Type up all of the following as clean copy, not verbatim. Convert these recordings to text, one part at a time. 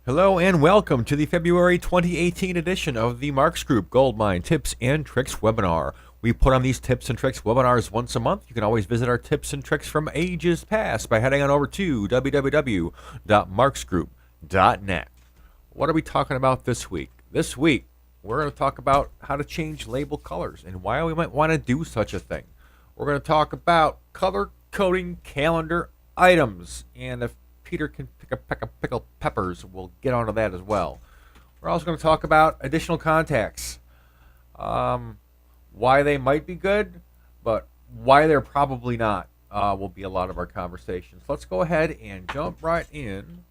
Hello and welcome to the February 2018 edition of the Marks Group GoldMine Tips and Tricks webinar. We put on these tips and tricks webinars once a month. You can always visit our tips and tricks from ages past by heading on over to www.marksgroup.net. What are we talking about this week? This week, we're going to talk about how to change label colors and why we might want to do such a thing. We're going to talk about color coding calendar items, and if Peter can pick a peck of pickled peppers, we'll get onto that as well. We're also going to talk about additional contacts, why they might be good, but why they're probably not will be a lot of our conversations. Let's go ahead and jump right in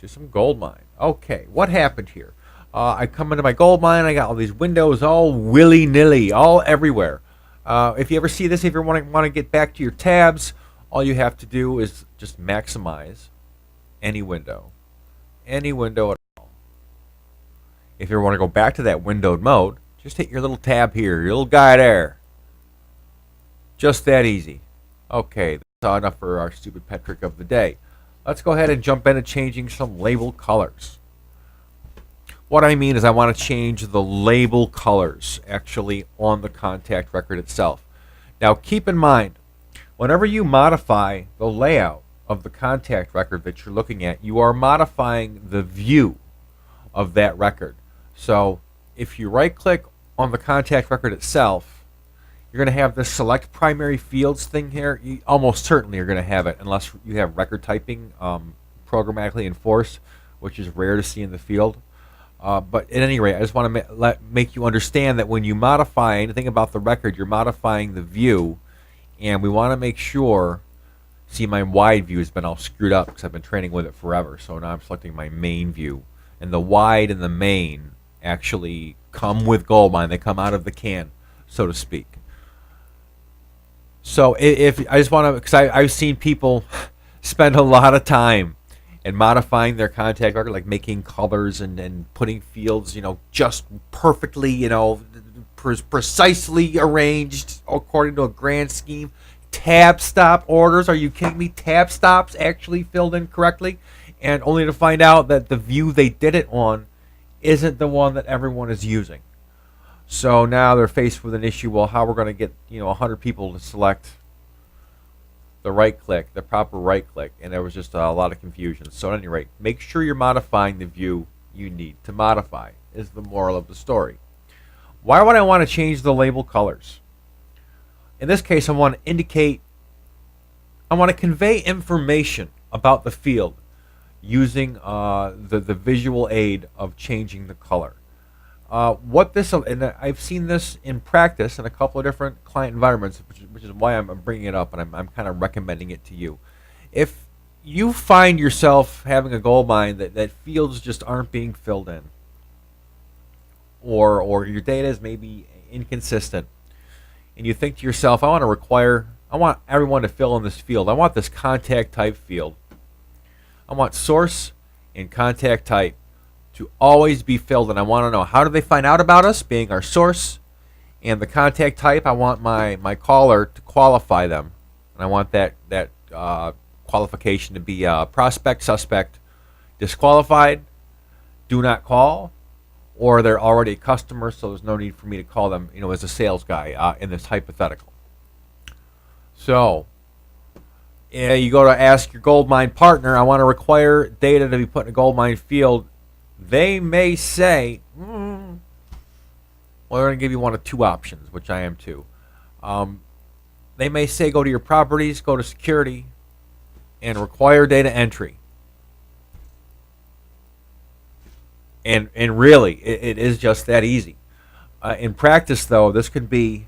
to some GoldMine. Okay, what happened here? I come into my GoldMine, I got all these windows all willy-nilly, all everywhere. If you ever see this, if you want to get back to your tabs, all you have to do is just maximize any window at all. If you want to go back to that windowed mode, just hit your little tab here, your little guy there. Just that easy. Okay, that's enough for our stupid pet trick of the day. Let's go ahead and jump into changing some label colors. What I mean is I want to change the label colors actually on the contact record itself. Now keep in mind, whenever you modify the layout of the contact record that you're looking at, you are modifying the view of that record. So if you right-click on the contact record itself, you're going to have this select primary fields thing here. You almost certainly are going to have it unless you have record typing programmatically enforced, which is rare to see in the field. But at any rate, I just want to make you understand that when you modify anything about the record, you're modifying the view. And we want to make sure, see, my wide view has been all screwed up because I've been training with it forever. So now I'm selecting my main view. And the wide and the main actually come with GoldMine. They come out of the can, so to speak. So if I just want to, because I've seen people spend a lot of time in modifying their contact record, like making colors and putting fields, just perfectly, precisely arranged according to a grand scheme. Tab stop orders, are you kidding me? Tab stops actually filled in correctly, and only to find out that the view they did it on isn't the one that everyone is using. So now they're faced with an issue. Well, how we're going to get 100 people to select the right click, the proper right click, and there was just a lot of confusion. So at any rate, make sure you're modifying the view you need to modify is the moral of the story. Why would I want to change the label colors? In this case, I want to convey information about the field using the visual aid of changing the color. And I've seen this in practice in a couple of different client environments, which is why I'm bringing it up, and I'm kind of recommending it to you. If you find yourself having a GoldMine that fields just aren't being filled in, or your data is maybe inconsistent, and you think to yourself, I want everyone to fill in this field. I want this contact type field. I want source and contact type to always be filled, and I want to know, how do they find out about us being our source? And the contact type, I want my caller to qualify them, and I want that qualification to be prospect, suspect, disqualified, do not call, or they're already a customer, so there's no need for me to call them, as a sales guy in this hypothetical. So, you go to ask your GoldMine partner, I want to require data to be put in a GoldMine field. They may say, well, they're going to give you one of two options, which I am too. They may say, go to your properties, go to security, and require data entry. And really, it is just that easy. In practice, though, this could be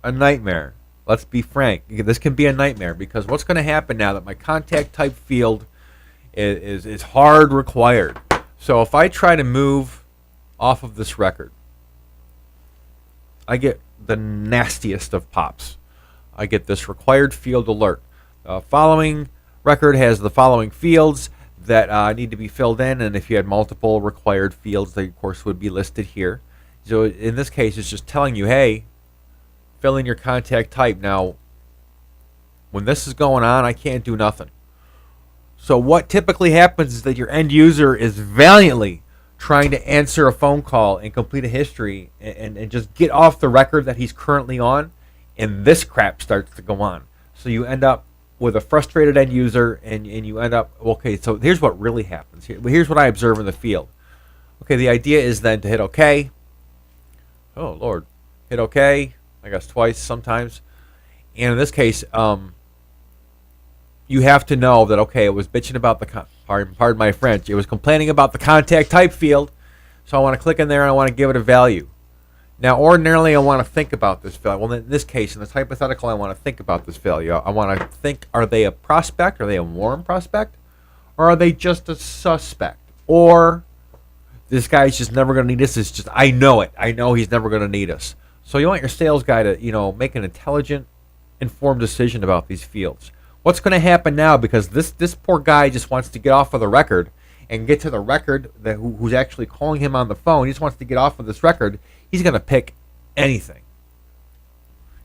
a nightmare. Let's be frank. This can be a nightmare because what's going to happen now that my contact type field is hard required. So if I try to move off of this record, I get the nastiest of pops. I get this required field alert. Following record has the following fields that need to be filled in, and if you had multiple required fields, they of course would be listed here. So in this case, it's just telling you, hey, fill in your contact type. Now, when this is going on, I can't do nothing. So what typically happens is that your end user is valiantly trying to answer a phone call and complete a history and just get off the record that he's currently on, and this crap starts to go on. So you end up with a frustrated end user, and you end up, okay, so here's what really happens. Here's what I observe in the field. Okay, the idea is then to hit OK. Oh, Lord. Hit OK, I guess twice sometimes. And in this case, you have to know that, okay, it was bitching about the, pardon my French, it was complaining about the contact type field, so I want to click in there and I want to give it a value. Now, ordinarily, I want to think about this value. Well, in this case, in this hypothetical, I want to think about this value. I want to think, are they a prospect? Are they a warm prospect? Or are they just a suspect? Or this guy's just never going to need us. It's just, I know it. I know he's never going to need us. So you want your sales guy to, make an intelligent, informed decision about these fields. What's going to happen now, because this poor guy just wants to get off of the record and get to the record that who's actually calling him on the phone. He just wants to get off of this record. He's going to pick anything.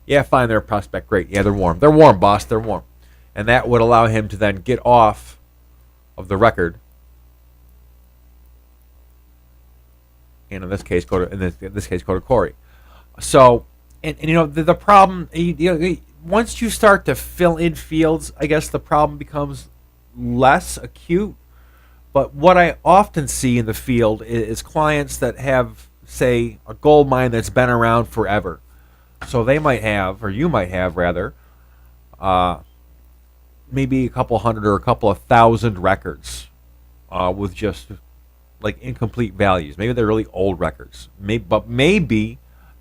Yeah, fine, they're a prospect. Great. Yeah, they're warm. They're warm, boss. They're warm. And that would allow him to then get off of the record. And in this case, go to Corey. So, and the problem, once you start to fill in fields, I guess the problem becomes less acute. But what I often see in the field is clients that have, say, a gold mine that's been around forever. So they might have, or you might have rather, maybe a couple hundred or a couple of thousand records with just like incomplete values. Maybe they're really old records. Maybe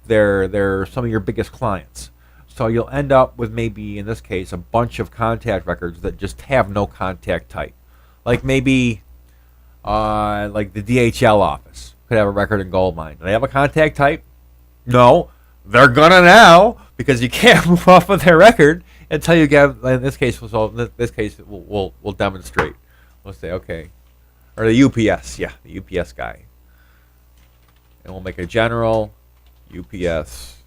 they're some of your biggest clients. So you'll end up with maybe, in this case, a bunch of contact records that just have no contact type. Like maybe like the DHL office could have a record in GoldMine. Do they have a contact type? No. They're gonna now, because you can't move off of their record until you get. In this case, we'll demonstrate. We'll say okay, or the UPS, yeah, the UPS guy, and we'll make a general UPS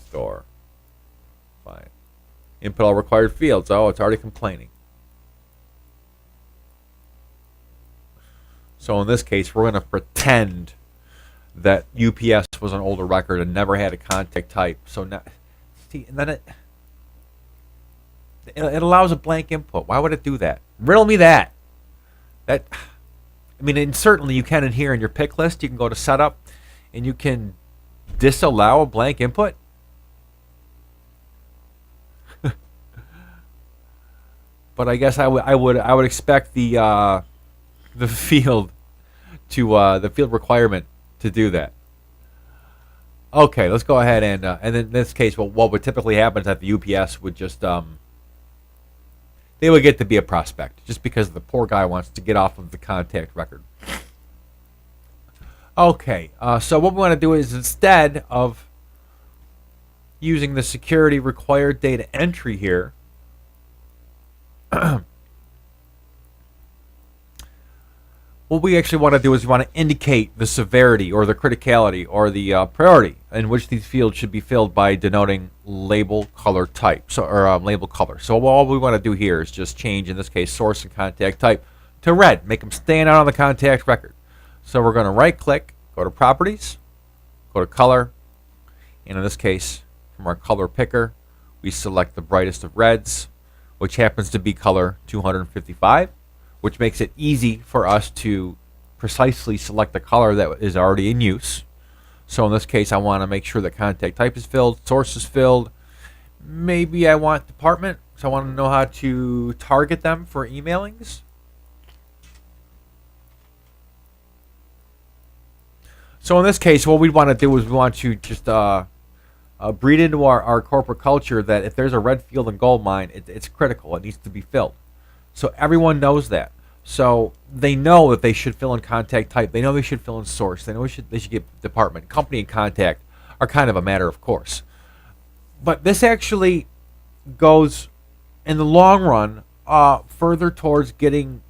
store. Fine. Input all required fields. Oh, it's already complaining. So in this case, we're going to pretend that UPS was an older record and never had a contact type. So now, see, and then it allows a blank input. Why would it do that? Riddle me that. I mean, and certainly you can in here in your pick list. You can go to setup, and you can disallow a blank input. But I guess I would expect the field to the field requirement to do that. Okay, let's go ahead and in this case, what would typically happen is that the UPS would just they would get to be a prospect just because the poor guy wants to get off of the contact record. Okay, so what we want to do is, instead of using the security required data entry here, what we actually want to do is we want to indicate the severity or the criticality or the priority in which these fields should be filled by denoting label color type, or label color. So all we want to do here is just change, in this case, source and contact type to red, make them stand out on the contact record. So we're going to right click, go to properties, go to color, and in this case, from our color picker, we select the brightest of reds, which happens to be color 255, which makes it easy for us to precisely select the color that is already in use. So in this case, I want to make sure that contact type is filled, source is filled. Maybe I want department, so I want to know how to target them for emailings. So in this case, what we want to do is we want to just breed into our corporate culture that if there's a red field in GoldMine, it's critical. It needs to be filled. So everyone knows that. So they know that they should fill in contact type. They know they should fill in source. They know they should get department. Company and contact are kind of a matter of course. But this actually goes, in the long run, further towards getting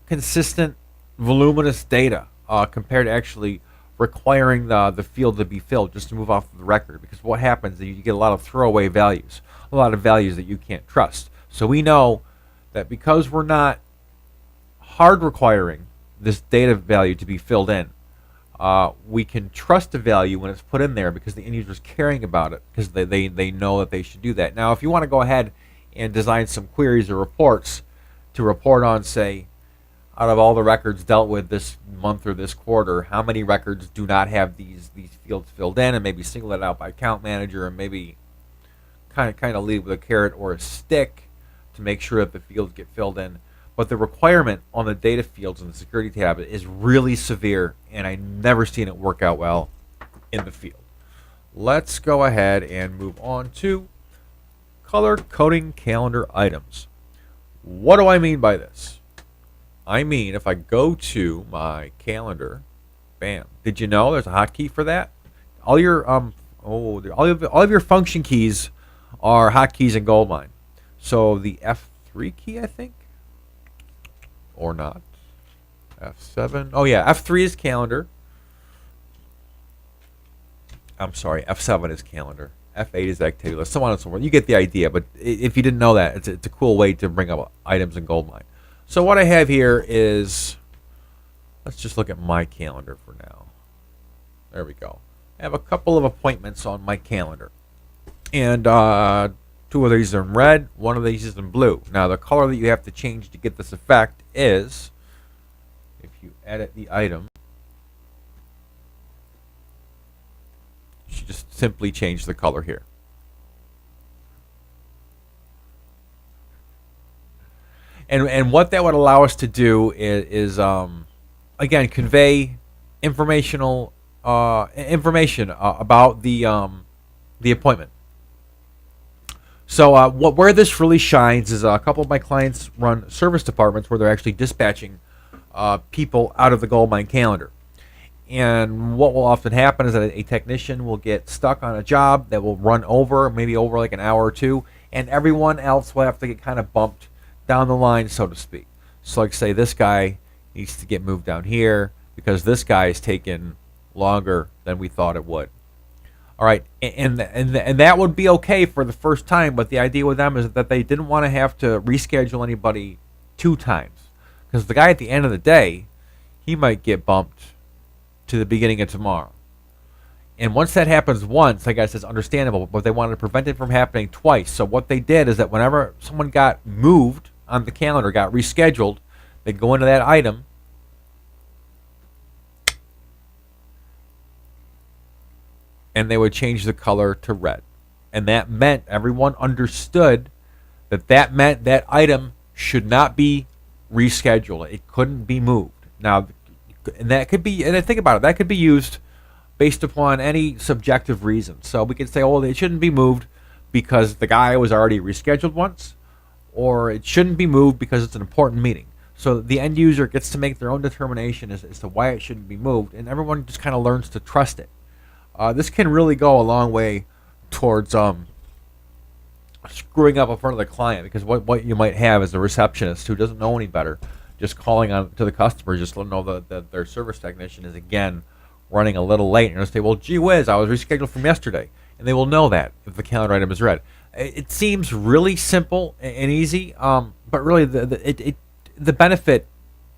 consistent, voluminous data compared to actually requiring the field to be filled just to move off of the record. Because what happens is you get a lot of throwaway values, a lot of values that you can't trust. So we know that because we're not hard requiring this data value to be filled in. We can trust the value when it's put in there because the end user is caring about it because they know that they should do that. Now, if you want to go ahead and design some queries or reports to report on, say, out of all the records dealt with this month or this quarter, how many records do not have these fields filled in, and maybe single it out by account manager, and maybe kind of lead with a carrot or a stick to make sure that the fields get filled in. But the requirement on the data fields in the security tab is really severe, and I never seen it work out well in the field. Let's go ahead and move on to color coding calendar items. What do I mean by this? I mean, if I go to my calendar, bam. Did you know there's a hotkey for that? All your all of your function keys are hotkeys in GoldMine. So the F3 key, I think, or not. F7. Oh yeah, F3 is calendar. I'm sorry, F7 is calendar. F8 is activity list. So on and so forth. You get the idea. But if you didn't know that, it's a cool way to bring up items in GoldMine. So what I have here is, let's just look at my calendar for now. There we go. I have a couple of appointments on my calendar. And 2 of these are in red, 1 of these is in blue. Now the color that you have to change to get this effect is, if you edit the item, you should just simply change the color here. And what that would allow us to do is again, convey information about the appointment. So where this really shines is a couple of my clients run service departments where they're actually dispatching people out of the GoldMine calendar. And what will often happen is that a technician will get stuck on a job that will run over, maybe over like an hour or two, and everyone else will have to get kind of bumped down the line, so to speak. So like say this guy needs to get moved down here because this guy is taking longer than we thought it would. All right, and that would be okay for the first time, but the idea with them is that they didn't want to have to reschedule anybody 2 times because the guy at the end of the day, he might get bumped to the beginning of tomorrow. And once that happens once, I guess it's understandable, but they wanted to prevent it from happening twice. So what they did is that whenever someone got moved on the calendar, got rescheduled, they'd go into that item and they would change the color to red. And that meant everyone understood that meant that item should not be rescheduled. It couldn't be moved. Now, and that could be, and think about it, that could be used based upon any subjective reason. So we could say, oh, it shouldn't be moved because the guy was already rescheduled once, or it shouldn't be moved because it's an important meeting. So the end user gets to make their own determination as to why it shouldn't be moved, and everyone just kind of learns to trust it. This can really go a long way towards screwing up in front of the client, because what you might have is a receptionist who doesn't know any better, just calling on to the customer, just let them know that their service technician is again running a little late, and they'll say, well, gee whiz, I was rescheduled from yesterday. And they will know that if the calendar item is red. It seems really simple and easy, but really the benefit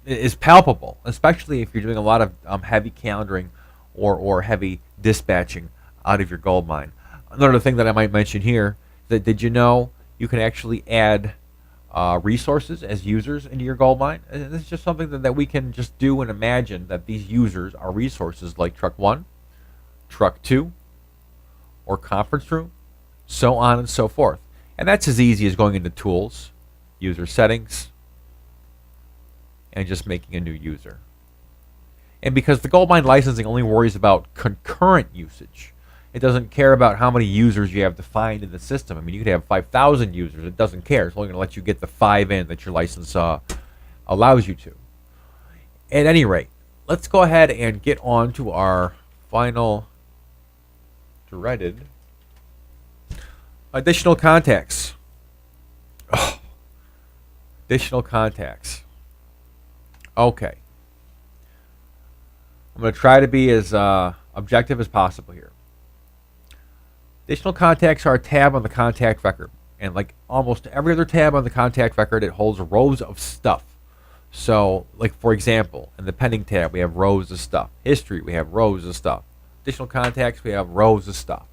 is palpable, especially if you're doing a lot of heavy calendaring or heavy dispatching out of your GoldMine. Another thing that I might mention here, that did you know you can actually add resources as users into your GoldMine? And this is just something that we can just do and imagine that these users are resources like Truck 1, Truck 2, or Conference Room, so on and so forth. And that's as easy as going into Tools, User Settings, and just making a new user. And because the GoldMine licensing only worries about concurrent usage, it doesn't care about how many users you have defined in the system. I mean, you could have 5,000 users. It doesn't care. It's only going to let you get the 5 in that your license allows you to. At any rate, let's go ahead and get on to our final dreaded additional contacts. Oh, additional contacts. Okay. I'm going to try to be as objective as possible here. Additional contacts are a tab on the contact record. And like almost every other tab on the contact record, it holds rows of stuff. So, like for example, in the pending tab, we have rows of stuff. History, we have rows of stuff. Additional contacts, we have rows of stuff.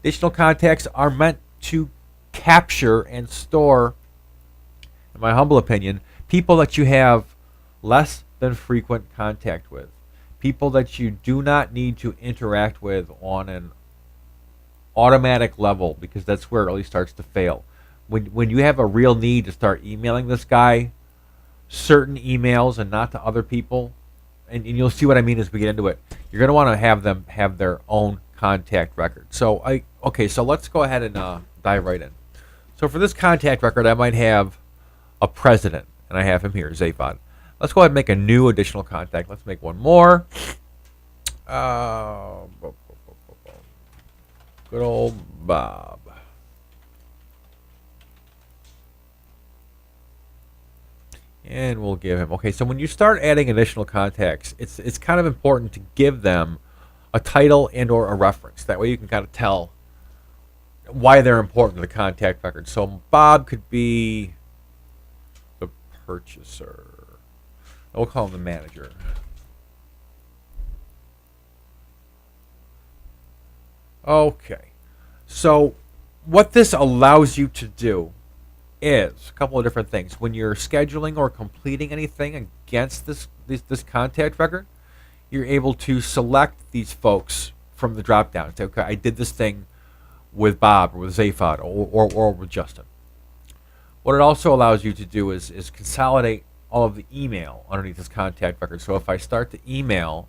Additional contacts are meant to capture and store, in my humble opinion, people that you have less than frequent contact with. People that you do not need to interact with on an automatic level, because that's where it really starts to fail. When you have a real need to start emailing this guy certain emails and not to other people, and you'll see what I mean as we get into it, you're going to want to have them have their own contact record. So so let's go ahead and dive right in. So for this contact record, I might have a president, and I have him here, Zaphod. Let's go ahead and make a new additional contact. Let's make one more. Good old Bob. And we'll give him. Okay, so when you start adding additional contacts, it's kind of important to give them a title and or a reference. That way you can kind of tell why they're important to the contact record. So Bob could be the purchaser. We'll call him the manager. Okay. So what this allows you to do is a couple of different things. When you're scheduling or completing anything against this contact record, you're able to select these folks from the drop down. Say, okay, I did this thing with Bob or with Zaphod or with Justin. What it also allows you to do is consolidate all of the email underneath this contact record. So if I start to email,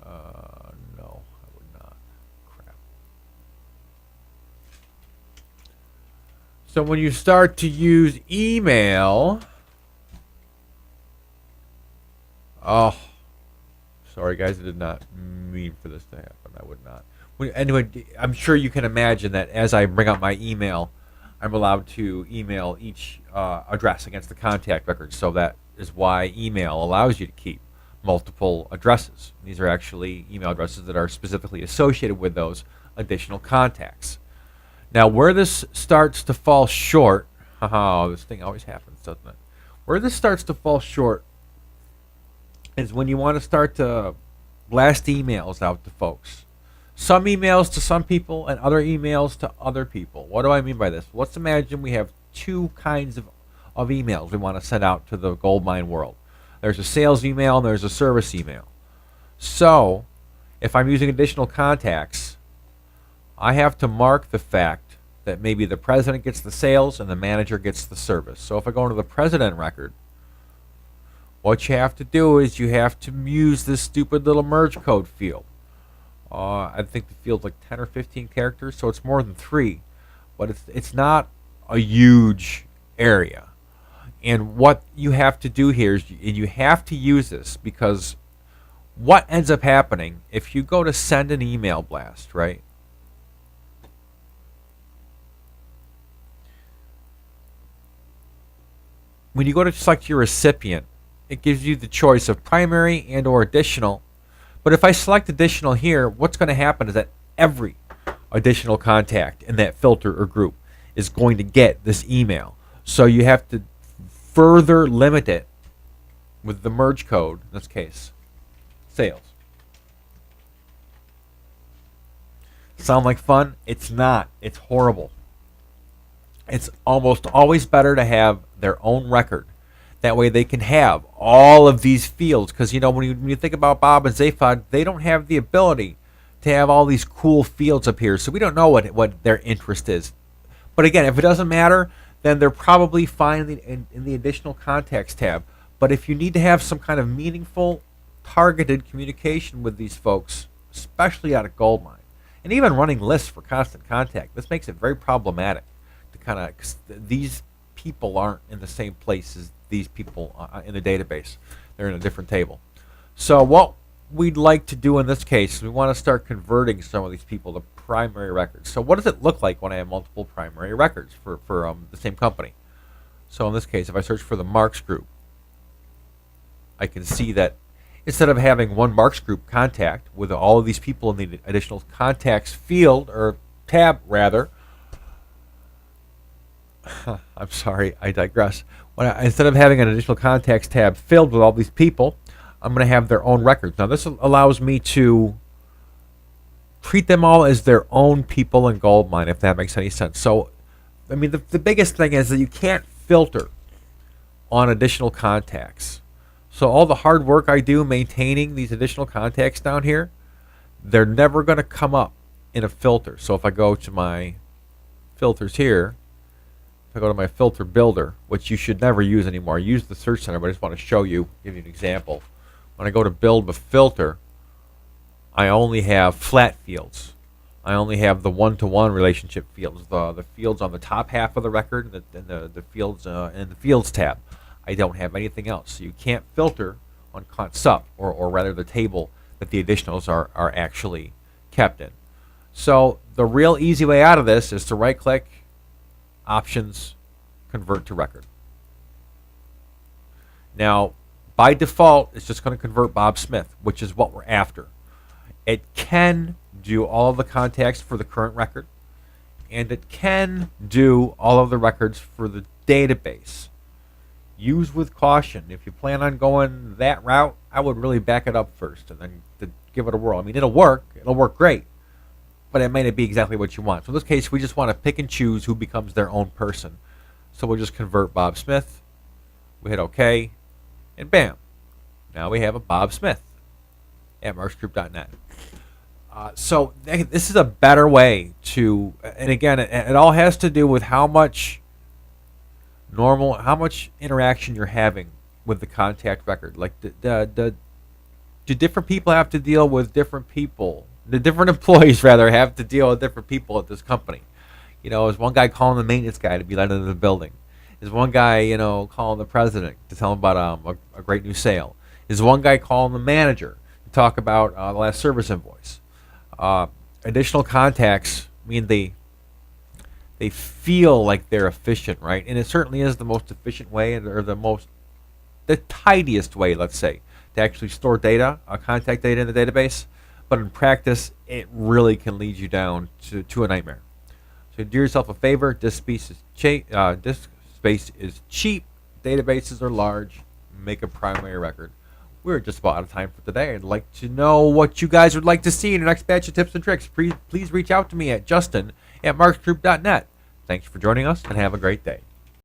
no, I would not. Crap. So when you start to use email, oh, sorry guys, I did not mean for this to happen. I would not. Anyway, I'm sure you can imagine that as I bring up my email, I'm allowed to email each address against the contact record. So that is why email allows you to keep multiple addresses. These are actually email addresses that are specifically associated with those additional contacts. Now, where this starts to fall short, this thing always happens, doesn't it? Where this starts to fall short is when you want to start to blast emails out to folks. Some emails to some people and other emails to other people. What do I mean by this? Let's imagine we have two kinds of emails we want to send out to the GoldMine world. There's a sales email and there's a service email. So, if I'm using additional contacts, I have to mark the fact that maybe the president gets the sales and the manager gets the service. So if I go into the president record, what you have to do is you have to use this stupid little merge code field. I think the field's like 10 or 15 characters, so it's more than 3. But it's not a huge area. And what you have to do here is you have to use this, because what ends up happening if you go to send an email blast, right? When you go to select your recipient, it gives you the choice of primary and or additional. But if I select additional here, what's going to happen is that every additional contact in that filter or group is going to get this email. So you have to further limit it with the merge code, in this case, sales. Sound like fun? It's not. It's horrible. It's almost always better to have their own record. That way they can have all of these fields. Because, when you think about Bob and Zaphod, they don't have the ability to have all these cool fields up here. So we don't know what their interest is. But again, if it doesn't matter, then they're probably fine in the additional contacts tab. But if you need to have some kind of meaningful, targeted communication with these folks, especially out of GoldMine, and even running lists for constant contact, this makes it very problematic to cause these people aren't in the same place as these people in the database. They're in a different table. So what we'd like to do in this case is we want to start converting some of these people to primary records. So what does it look like when I have multiple primary records for the same company? So in this case, if I search for the Marks group, I can see that instead of having one Marks group contact with all of these people in the additional contacts field, or tab rather, I'm sorry, I digress. Instead of having an additional contacts tab filled with all these people, I'm going to have their own records. Now, this allows me to treat them all as their own people in GoldMine, if that makes any sense. So, I mean, the biggest thing is that you can't filter on additional contacts. So all the hard work I do maintaining these additional contacts down here, they're never going to come up in a filter. So if I go to my filters here, if I go to my filter builder, which you should never use anymore, I use the search center, but I just want to show you, give you an example. When I go to build a filter, I only have flat fields. I only have the one-to-one relationship fields, the fields on the top half of the record, and the fields in the fields tab. I don't have anything else. So you can't filter on consup, or rather the table that the additionals are actually kept in. So the real easy way out of this is to right-click, options, convert to record. Now, by default, it's just going to convert Bob Smith, which is what we're after. It can do all of the contacts for the current record, and it can do all of the records for the database. Use with caution. If you plan on going that route, I would really back it up first and then give it a whirl. I mean, it'll work great, but it may not be exactly what you want. So in this case, we just want to pick and choose who becomes their own person. So we'll just convert Bob Smith. We hit OK, and bam. Now we have a Bob Smith at marksgroup.net. So this is a better way to, and again, it all has to do with how much interaction you're having with the contact record. Like, do different people have to deal with different people? The different employees, rather, have to deal with different people at this company. You know, is one guy calling the maintenance guy to be let into the building? Is one guy, you know, calling the president to tell him about a great new sale? Is one guy calling the manager to talk about the last service invoice? Additional contacts mean they feel like they're efficient, right? And it certainly is the most efficient way, or the tidiest way, let's say, to actually store data, contact data in the database. But in practice, it really can lead you down to a nightmare. So do yourself a favor. Disk space is cheap. Databases are large. Make a primary record. We're just about out of time for today. I'd like to know what you guys would like to see in the next batch of tips and tricks. Please reach out to me at justin@marksgroup.net. Thanks for joining us, and have a great day.